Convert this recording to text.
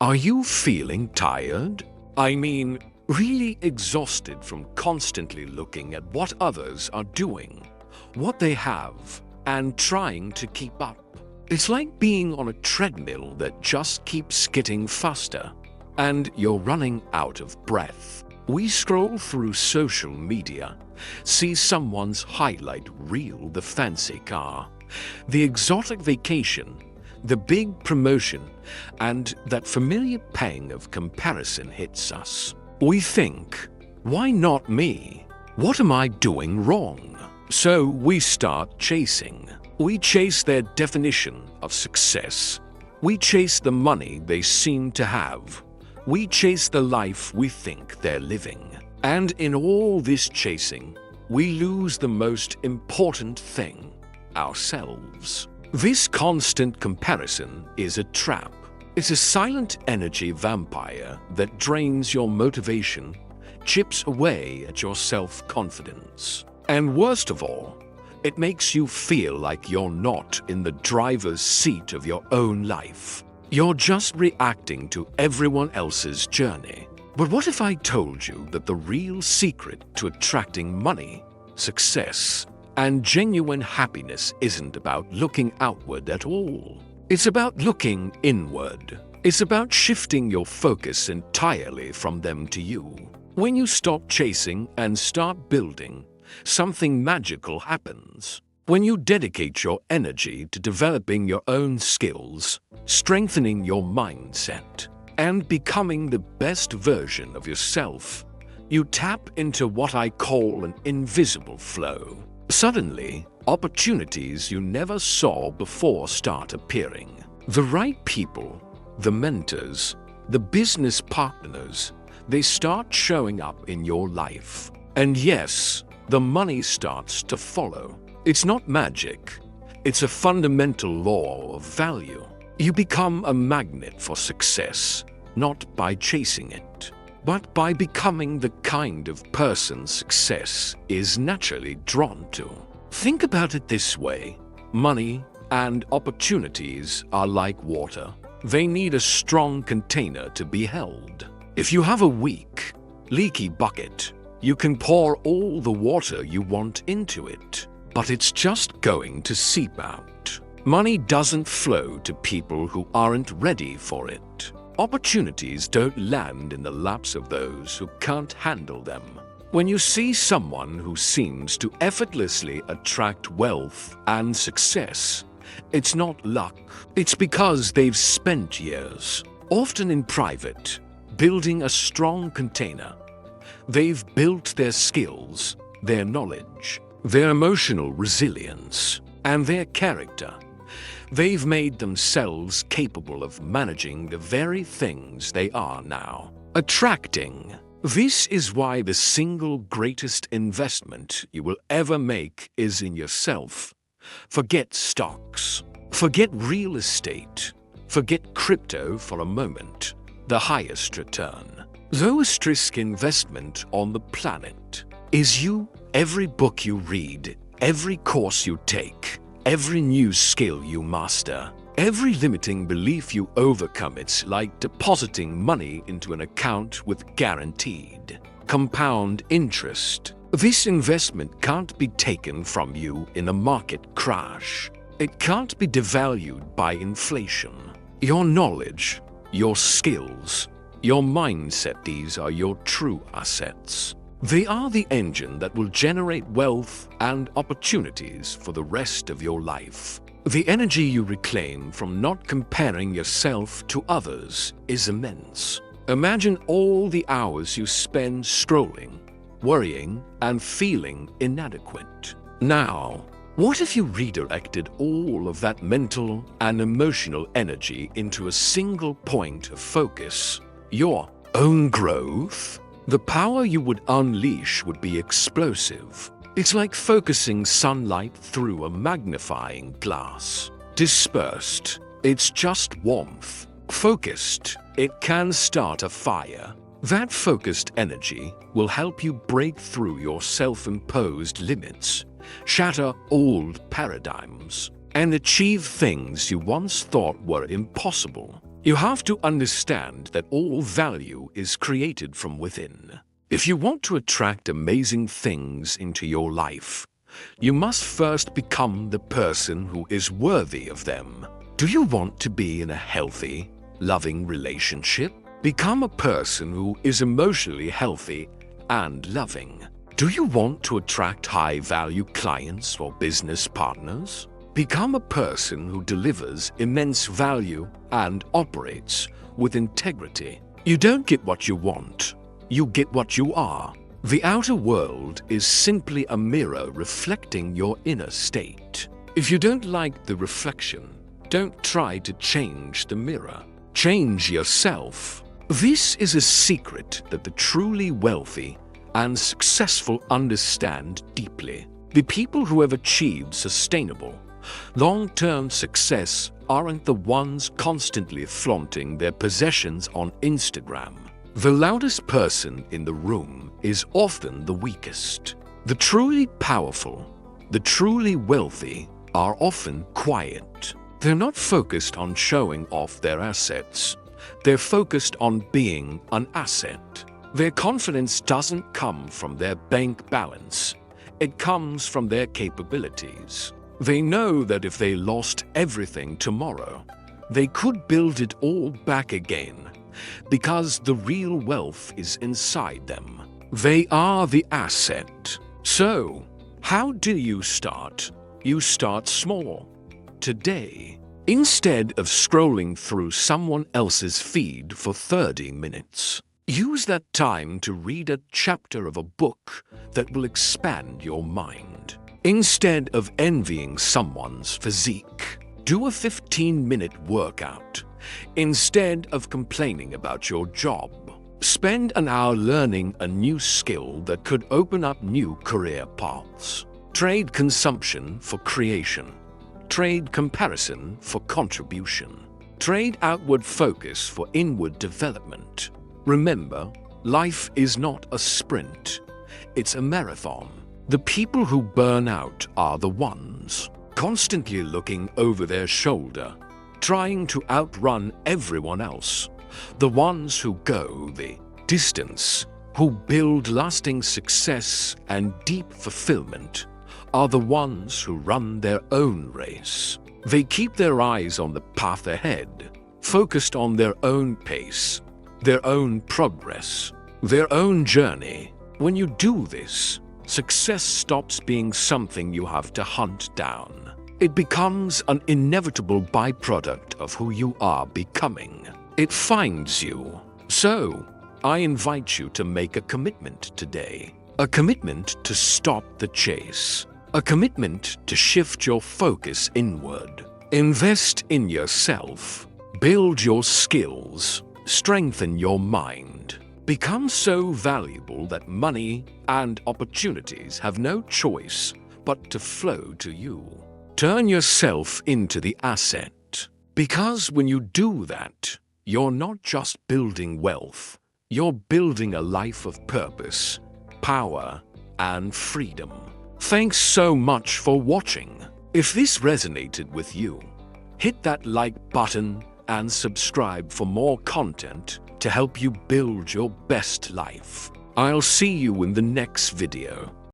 Are you feeling tired? I mean, really exhausted from constantly looking at what others are doing, what they have, and trying to keep up. It's like being on a treadmill that just keeps getting faster, and you're running out of breath. We scroll through social media, see someone's highlight reel, the fancy car, the exotic vacation, the big promotion, and that familiar pang of comparison hits us. We think, why not me? What am I doing wrong? So we start chasing. We chase their definition of success. We chase the money they seem to have. We chase the life we think they're living. And in all this chasing, we lose the most important thing, ourselves. This constant comparison is a trap. It's a silent energy vampire that drains your motivation, chips away at your self-confidence. And worst of all, it makes you feel like you're not in the driver's seat of your own life. You're just reacting to everyone else's journey. But what if I told you that the real secret to attracting money, success, and genuine happiness isn't about looking outward at all? It's about looking inward. It's about shifting your focus entirely from them to you. When you stop chasing and start building, something magical happens. When you dedicate your energy to developing your own skills, strengthening your mindset, and becoming the best version of yourself, you tap into what I call an invisible flow. Suddenly, opportunities you never saw before start appearing. The right people, the mentors, the business partners, they start showing up in your life. And yes, the money starts to follow. It's not magic. It's a fundamental law of value. You become a magnet for success, not by chasing it, but by becoming the kind of person success is naturally drawn to. Think about it this way. Money and opportunities are like water. They need a strong container to be held. If you have a weak, leaky bucket, you can pour all the water you want into it, but it's just going to seep out. Money doesn't flow to people who aren't ready for it. Opportunities don't land in the laps of those who can't handle them. When you see someone who seems to effortlessly attract wealth and success, it's not luck. It's because they've spent years, often in private, building a strong container. They've built their skills, their knowledge, their emotional resilience, and their character. They've made themselves capable of managing the very things they are now attracting. This is why the single greatest investment you will ever make is in yourself. Forget stocks. Forget real estate. Forget crypto for a moment. The highest return, lowest risk investment on the planet is you. Every book you read, every course you take, every new skill you master, every limiting belief you overcome. It's like depositing money into an account with guaranteed compound interest. This investment can't be taken from you in a market crash. It can't be devalued by inflation. Your knowledge, your skills, your mindset, these are your true assets. They are the engine that will generate wealth and opportunities for the rest of your life. The energy you reclaim from not comparing yourself to others is immense. Imagine all the hours you spend scrolling, worrying, and feeling inadequate. Now, what if you redirected all of that mental and emotional energy into a single point of focus? Your own growth? The power you would unleash would be explosive. It's like focusing sunlight through a magnifying glass. Dispersed, it's just warmth. Focused, it can start a fire. That focused energy will help you break through your self-imposed limits, shatter old paradigms, and achieve things you once thought were impossible. You have to understand that all value is created from within. If you want to attract amazing things into your life, you must first become the person who is worthy of them. Do you want to be in a healthy, loving relationship? Become a person who is emotionally healthy and loving. Do you want to attract high-value clients or business partners? Become a person who delivers immense value and operates with integrity. You don't get what you want, you get what you are. The outer world is simply a mirror reflecting your inner state. If you don't like the reflection, don't try to change the mirror. Change yourself. This is a secret that the truly wealthy and successful understand deeply. The people who have achieved sustainable, long-term success aren't the ones constantly flaunting their possessions on Instagram. The loudest person in the room is often the weakest. The truly powerful, the truly wealthy are often quiet. They're not focused on showing off their assets. They're focused on being an asset. Their confidence doesn't come from their bank balance. It comes from their capabilities. They know that if they lost everything tomorrow, they could build it all back again because the real wealth is inside them. They are the asset. So, how do you start? You start small. Today, instead of scrolling through someone else's feed for 30 minutes, use that time to read a chapter of a book that will expand your mind. Instead of envying someone's physique, do a 15-minute workout. Instead of complaining about your job, spend an hour learning a new skill that could open up new career paths. Trade consumption for creation. Trade comparison for contribution. Trade outward focus for inward development. Remember, life is not a sprint. It's a marathon. The people who burn out are the ones constantly looking over their shoulder, trying to outrun everyone else. The ones who go the distance, who build lasting success and deep fulfillment, are the ones who run their own race. They keep their eyes on the path ahead, focused on their own pace, their own progress, their own journey. When you do this, success stops being something you have to hunt down. It becomes an inevitable byproduct of who you are becoming. It finds you. So, I invite you to make a commitment today. A commitment to stop the chase. A commitment to shift your focus inward. Invest in yourself. Build your skills. Strengthen your mind. Become so valuable that money and opportunities have no choice but to flow to you. Turn yourself into the asset. Because when you do that, you're not just building wealth, you're building a life of purpose, power, and freedom. Thanks so much for watching. If this resonated with you, hit that like button and subscribe for more content to help you build your best life. I'll see you in the next video.